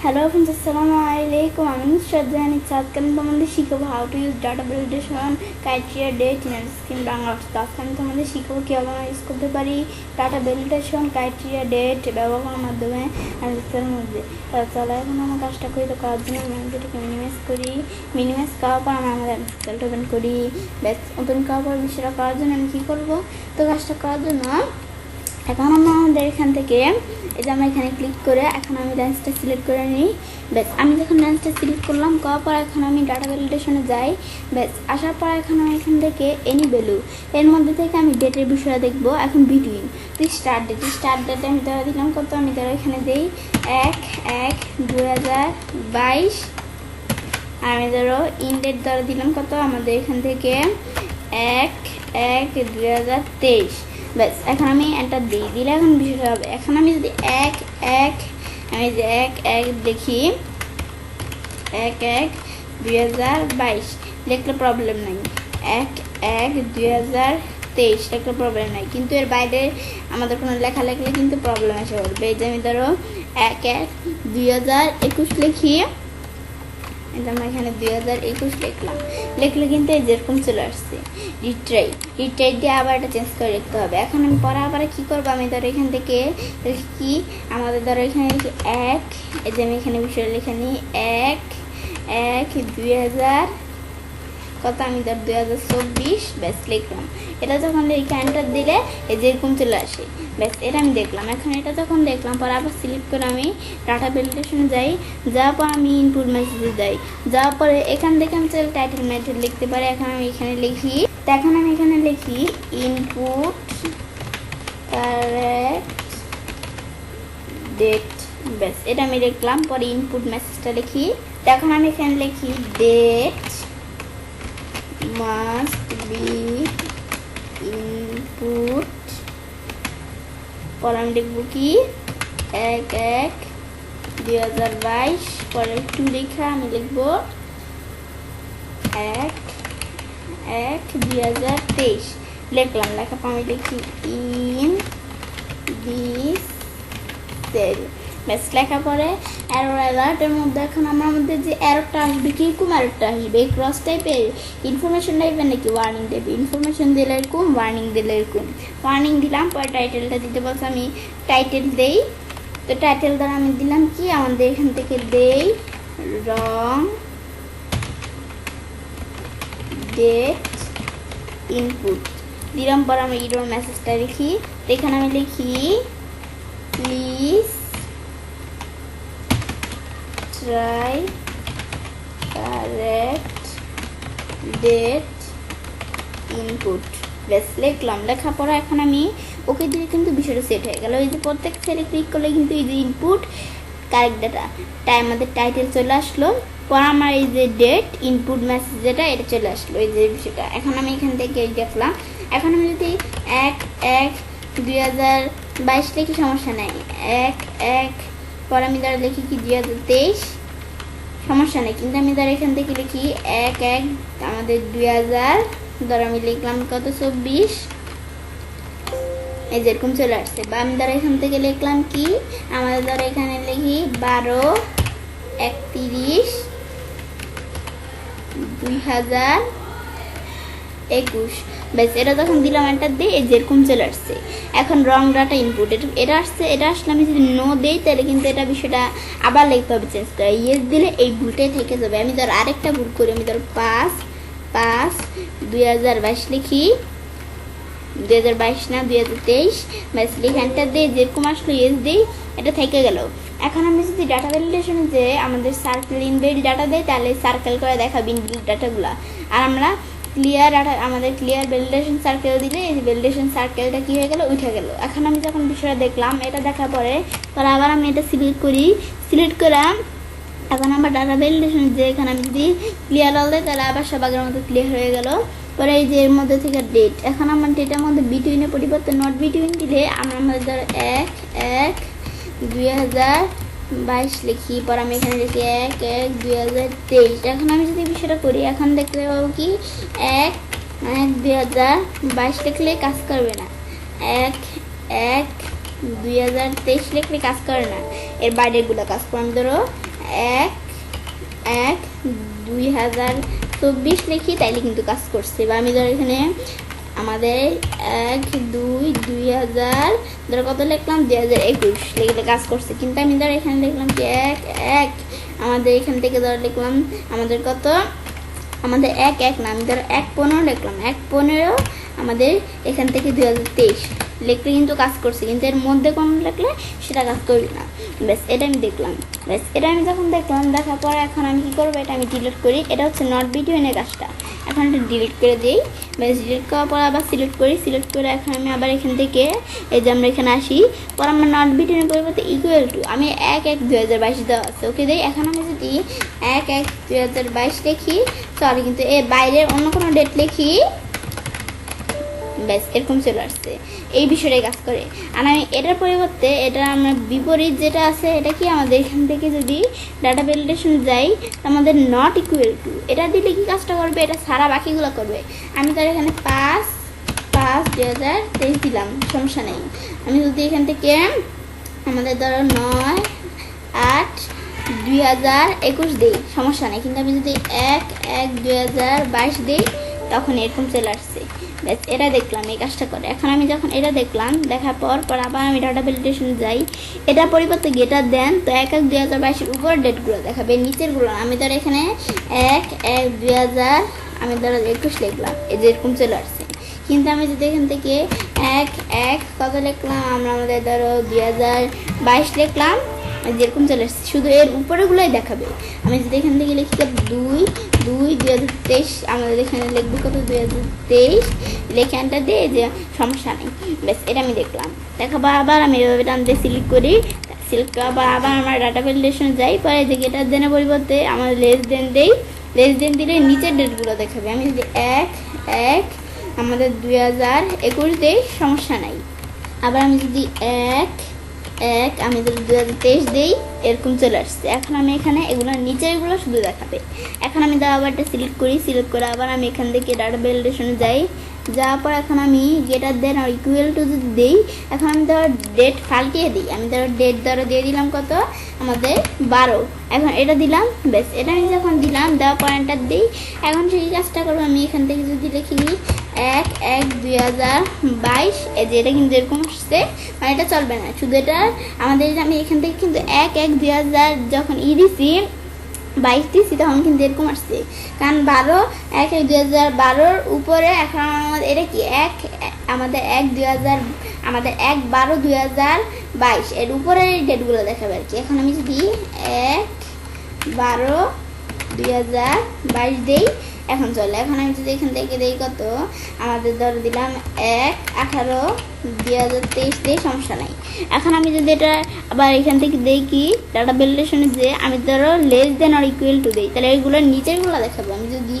Hello friends, Assalamualaikum. I'm Shraddha and it's তোমাদের শিখাবো how to use data validation criteria date in MS Excel In Bangla। আজকে আমি তোমাদের শিখাবো কিভাবে আমরা ইউজ করতে পারি data validation criteria date ব্যবহার করার মাধ্যমে MS Excel এর মধ্যে। চলো এখন আমরা কাজটা করি। তো করার জন্য আমি যেটাকে মিনিমাইজ করি, মিনিমাইজ করার পর আমরা আমাদের MS Excel ওপেন করি। ব্যাস ওপেন করার পর বিষয়টা করার জন্য আমি কী করবো, তো কাজটা করার জন্য এখন আমাদের এখান থেকে এই যে আমরা এখানে ক্লিক করে এখন আমি রেঞ্জটা সিলেক্ট করে নিই। ব্যাস আমি যখন রেঞ্জটা সিলেক্ট করলাম, করার পর এখন আমি ডাটা ভ্যালিডেশনে যাই। ব্যাস আসার পর এখন আমি এখান থেকে এনি ভ্যালু এর মধ্যে থেকে আমি ডেটের বিষয়ে দেখবো। এখন বিটুইন স্টার্ট ডেট আমি ধরে দিলাম কত, আমি ধরো এখানে দিই 1/1/2022। আর আমি ধরো ইন ডেট ধরে দিলাম কত, আমাদের এখান থেকে 1/1/2023। ব্যাস এখন আমি এন্টার দিলে এখন বিষয়টা হবে। এখন আমি যদি আমি যে 1/1 দেখি 1/1/2022 লিখলে প্রবলেম নাই, 1/1/2023 লিখলে প্রবলেম নাই, কিন্তু এর বাইরে আমাদের কোনো লেখা লিখলে কিন্তু প্রবলেম এসে পড়বে। এই যে আমি ধরো 1/1/2021 লিখি, আমরা এখানে 2021 লিখলে কিন্তু এই যেরকম চলে আসছে। রিট্রাই দিয়ে আবার এটা চেঞ্জ করে লিখতে হবে। এখন আমি পরে আবার কী করবো, আমি ধরো এখান থেকে কি আমাদের ধরো এখানে লিখি 1, এই যে আমি এখানে বিষয় লিখে নিই 1/1/2000 কত, আমি ধর 2024। ব্যাস লিখলাম। এটা যখন লিখে এন্টার দিলে এই যেরকম চলে আসে। ব্যাস এটা আমি দেখলাম। এখন এটা যখন দেখলাম পরে আবার সিলেক্ট করে আমি ডাটা ভ্যালিডেশনে যাই। যাওয়ার পর আমি ইনপুট মেসেজে যাই। যাওয়ার পরে এখান থেকে আমি চাইলে টাইটেল মেথড লিখতে পারি। এখন আমি এখানে লিখি, তো এখন আমি এখানে লিখি ইনপুট কারেক্ট ডেট। ব্যাস এটা আমি লিখলাম। পরে ইনপুট মেসেজটা লিখি, তো এখন আমি এখানে লিখি ডেট must be input। পরে আমি লিখবো কি 1/1/2022। পরে একটু লেখা আমি লিখবো 1/1/2023 লিখলাম। লেখা পর আমি লিখি ইন দিস সেল। ব্যাস লেখা পরে এরর অ্যালার্টের মধ্যে এখন আমার মধ্যে যে এররটা আসবে, কীরকম এররটা আসবে, ক্রস টাইপের ইনফরমেশন টাইপের নাকি ওয়ার্নিং টাইপের। ইনফরমেশন দিলে এরকম, ওয়ার্নিং দিলে এরকম। ওয়ার্নিং দিলাম, পরে টাইটেলটা দিতে বলছে, আমি টাইটেল দেই। তো টাইটেল দ্বারা আমি দিলাম কি আমাদের এখান থেকে দেই রং ডেট ইনপুট দিলাম। পর আমি এরর মেসেজটা লিখি, এখানে আমি লিখি please try correct date input। ব্যাস লিখলাম। লেখা পরে এখন আমি ওকে দিয়ে কিন্তু বিষয়টা সেট হয়ে গেল। এই যে প্রত্যেক সেলে ক্লিক করলে কিন্তু এই যে ইনপুট কারেক্ট ডাটা আমাদের টাইটেল চলে আসলো। পর আমার এই যে ডেট ইনপুট মেসেজ যেটা এটা চলে আসলো, এই যে বিষয়টা। এখন আমি এখান থেকে দেখলাম। এখন আমি যদি 1/1/2022 লিখি সমস্যা নাই, 1/1 পর আমি দ্বারা লিখি কি 2023 সমস্যা নেই, কিন্তু আমি দ্বারা এখান থেকে লিখি 1/1 আমাদের 2000 ধর আমি লিখলাম কত 24, এই যেরকম চলে আসছে। বা আমি দ্বারা এখান থেকে লিখলাম কি আমাদের দ্বারা এখানে লিখি 12/31/2021। ব্যাস এটা যখন দিলাম এন্টার দিই এই যেরকম চলে আসছে। এখন রং ডাটা ইনপুট এটা আসলে আমি যদি নো দিই তাহলে কিন্তু এটা বিষয়টা আবার লিখতে হবে চেঞ্জ করে। ইয়েস দিলে এই ভুলটাই থেকে যাবে। আমি ধর আরেকটা ভুল করি, আমি ধর 5/5/2022 লিখি, 2022 না 2023। ব্যাস লিখে এন্টার দিই, যেরকম আসলো ইয়েস দিই, এটা থেকে গেল। এখন আমি যদি ডাটা ভ্যালিডেশনে যে আমাদের সার্কেল ইনবিল্ড ডাটা দেয় তাহলে সার্কেল করে দেখাবে ইনবিল্ড ডাটাগুলো। আর আমরা ক্লিয়ার ডাটা আমাদের ক্লিয়ার ভ্যালিডেশন সার্কেল দিলে এই ভ্যালিডেশন সার্কেলটা কী হয়ে গেল, উঠে গেল। এখন আমি যখন বিষয়টা দেখলাম, এটা দেখার পরে আবার আমি এটা সিলেক্ট করি। সিলেক্ট করে এখন আমার ডাটা ভ্যালিডেশন যে এখানে আমি যদি ক্লিয়ার অল দেয় তাহলে আবার সব আগের মতো ক্লিয়ার হয়ে গেল। পরে এই যে এর মধ্যে থেকে ডেট, এখন আমার ডেটের মধ্যে বিটুইনে পরিবর্তে নট বিটুইন দিলে আমরা আমাদের ধর 1/1/2022 লিখি। পর আমি এখানে লিখি 1/1/2023। এখন আমি যদি বিষয়টা করি, এখন দেখতে পাবো কি 1/1/2022 লিখলে কাজ করবে না, 1/1 2023 লিখলে কাজ করে না, এর বাইরেগুলো কাজ করে। আমি ধরো 1/1/2024 লিখি, তাইলে কিন্তু কাজ করছে। বা আমি ধর এখানে আমাদের 1/2/2000 ধর কত লিখলাম 2021 লিখলে কাজ করছে। কিন্তু আমি ধর এখানে লিখলাম কি 1/1, আমাদের এখান থেকে ধর লিখলাম আমাদের কত, আমাদের 1/1 না, আমি ধর 1/15 লিখলাম, 1/15 আমাদের এখান থেকে 2023 লিখলে কিন্তু কাজ করছে। কিন্তু এর মধ্যে কোন লিখলে সেটা কাজ করবে না। ব্যাস এটা আমি দেখলাম। ব্যাস এটা আমি যখন দেখলাম, দেখার পর এখন আমি কী করবো, এটা আমি ডিলিট করি। এটা হচ্ছে নট বিটুইনের কাজটা, এখন এটা ডিলিট করে দিই। ব্যাস ডিলিট করার পর আবার সিলেক্ট করি, সিলেক্ট করে এখন আমি আবার এখান থেকে এই যে আমরা এখানে আসি, পর আমরা নট বিটুইনের পরিবর্তে ইকুয়াল টু আমি 1/1/2022 দেওয়া আছে, ওকে দেই। এখন আমি যদি 1/1/2022 লিখি, সরি কিন্তু এর বাইরের অন্য কোনো ডেট লিখি, ব্যাস এরকম চলে আসছে। এই বিষয়টাই কাজ করে। আর আমি এটার পরিবর্তে এটা আমরা বিপরীত যেটা আছে, এটা কি আমাদের এখান থেকে যদি ডাটা ভ্যালিডেশন যাই, আমাদের নট ইকুয়াল টু এটা দিলে কি কাজটা করবে, এটা সারা বাকিগুলো করবে। আমি তার এখানে 5/5/2023 দিলাম, সমস্যা নেই। আমি যদি এখান থেকে আমাদের ধরো 9/8/2021 দিই, সমস্যা নেই। কিন্তু আমি যদি 1/1/2022 দিই, তখন এরকম চলে আসছে। ব্যাস এটা দেখলাম এই কাজটা করে। এখন আমি যখন এটা দেখলাম, দেখার পর আবার আমি ডাটা ভ্যালিডেশন যাই, এটা পরিবর্তে গেটার দেন, তো 1/1/2022 উপর ডেটগুলো দেখাবে, নিচেরগুলো। আমি ধর এখানে 1/1/2000 আমি ধরো 21 লিখলাম, এই যে এরকম চলে আসছে। কিন্তু আমি যদি এখান থেকে 1/1 কত লিখলাম, আমরা আমাদের ধরো 2022 লিখলাম, যেরকম চলে আসছে, শুধু এর উপরেগুলোই দেখাবে। আমি যদি এখান থেকে লিখি 2/2/2023, আমাদের এখানে লিখবো কত 2023 লিখে এন্টার দিয়ে, যে সমস্যা নেই। ব্যাস এটা আমি দেখলাম। দেখাবো আবার আমি এভাবে টানতে সিলেক্ট করি, সিলেক্ট করার পর আবার আমার ডাটা ভ্যালিডেশন যাই, পরে যে গেটার দেনের পরিবর্তে আমার লেস দেন দেই, লেস দেন দিলে নিচের ডেটগুলো দেখাবে। আমি যদি 1/1 আমাদের 2021 দিই, সমস্যা নাই। আবার আমি যদি 1/1 আমি যদি 2023 দিই, এরকম চলে আসছে। এখন আমি এখানে এগুলো নিচেরগুলো শুধু দেখাবে। এখন আমি আবারটা সিলেক্ট করি, সিলেক্ট করে আবার আমি এখান থেকে ডাটা ভ্যালিডেশনে যাই, যাওয়ার পর এখন আমি গেটার দেন আর ইকুয়াল টু যদি দিই, এখন আমি ধরো ডেট পাল্টিয়ে দিই। আমি ধরো ডেট ধরো দিয়ে দিলাম কত, আমাদের 12, এখন এটা দিলাম। ব্যাস এটা আমি যখন দিলাম, দেওয়ার পর এন্টার দিই। এখন সেই কাজটা করবো, আমি এখান থেকে যদি লিখি 1/1/2022, এই যে এটা কিন্তু এরকম আসছে, মানে এটা চলবে না। শুধু এটা আমাদের আমি এখান থেকে কিন্তু 1/1/2000 যখন দিছি 22 দিছি, তখন কিন্তু এরকম আসছে, কারণ 1/1/2012 উপরে। এখন আমাদের এটা কি আমাদের 1/2000 আমাদের 1/12/2022 এর উপরে ডেটগুলো দেখাবে আর কি। এখন আমি যদি 1/12/2022 দিই, এখন চলে। এখন আমি যদি এখান থেকে দিই কত, আমাদের ধরো দিলাম 1/18/2023 দিই, সমস্যা নাই। এখন আমি যদি এটা আবার এখান থেকে দিই কি ডাটা ভ্যালিডেশনে, যে আমি ধরো লেস দেন আর ইকুয়াল টু দিই, তাহলে এইগুলোর নিচেরগুলো দেখাবো। আমি যদি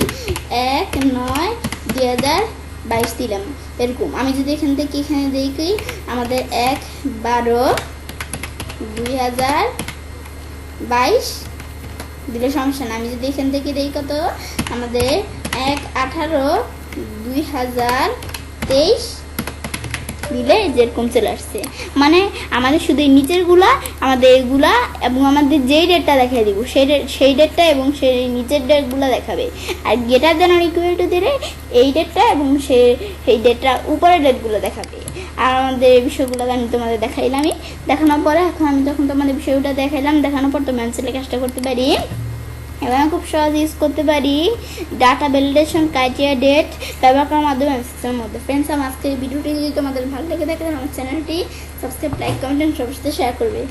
1/9/2022 দিলাম, এরকম। আমি যদি এখান থেকে এখানে দিই কি আমাদের 1/12/2022 দিলে সমস্যা না। আমি যদি এখান থেকে দিই কত, আমাদের 1/18/2023 দিলে যেরকম চলে আসছে। মানে আমাদের শুধু এই নিচেরগুলা, আমাদের এগুলা এবং আমাদের যেই ডেটটা দেখাই দিব সেই ডেটটা এবং সেই নিচের ডেটগুলো দেখাবে। আর গেটার দেন ইকুয়াল টু দিলে এই ডেটটা এবং সেই ডেটটা উপরের ডেটগুলো দেখাবে। আর আমাদের এই বিষয়গুলো আমি তোমাদের দেখাইলামই। দেখানোর পরে এখন আমি যখন তোমাদের বিষয়টা দেখাইলাম, দেখানোর পর তুমি অ্যান্সারে কাজটা করতে পারি। এবং খুব সহজে ইউজ করতে পারি ডাটা ভ্যালিডেশন, ক্রাইটেরিয়া, ডেট ব্যবহার করার মাধ্যমে MS Excel মধ্যে। ফ্রেন্ডস, আমার আজকের ভিডিওটি যদি তোমাদের ভালো লেগে থাকে, আমার চ্যানেলটি সাবস্ক্রাইব, লাইক, কমেন্ট এবং সবার সাথে শেয়ার করবে।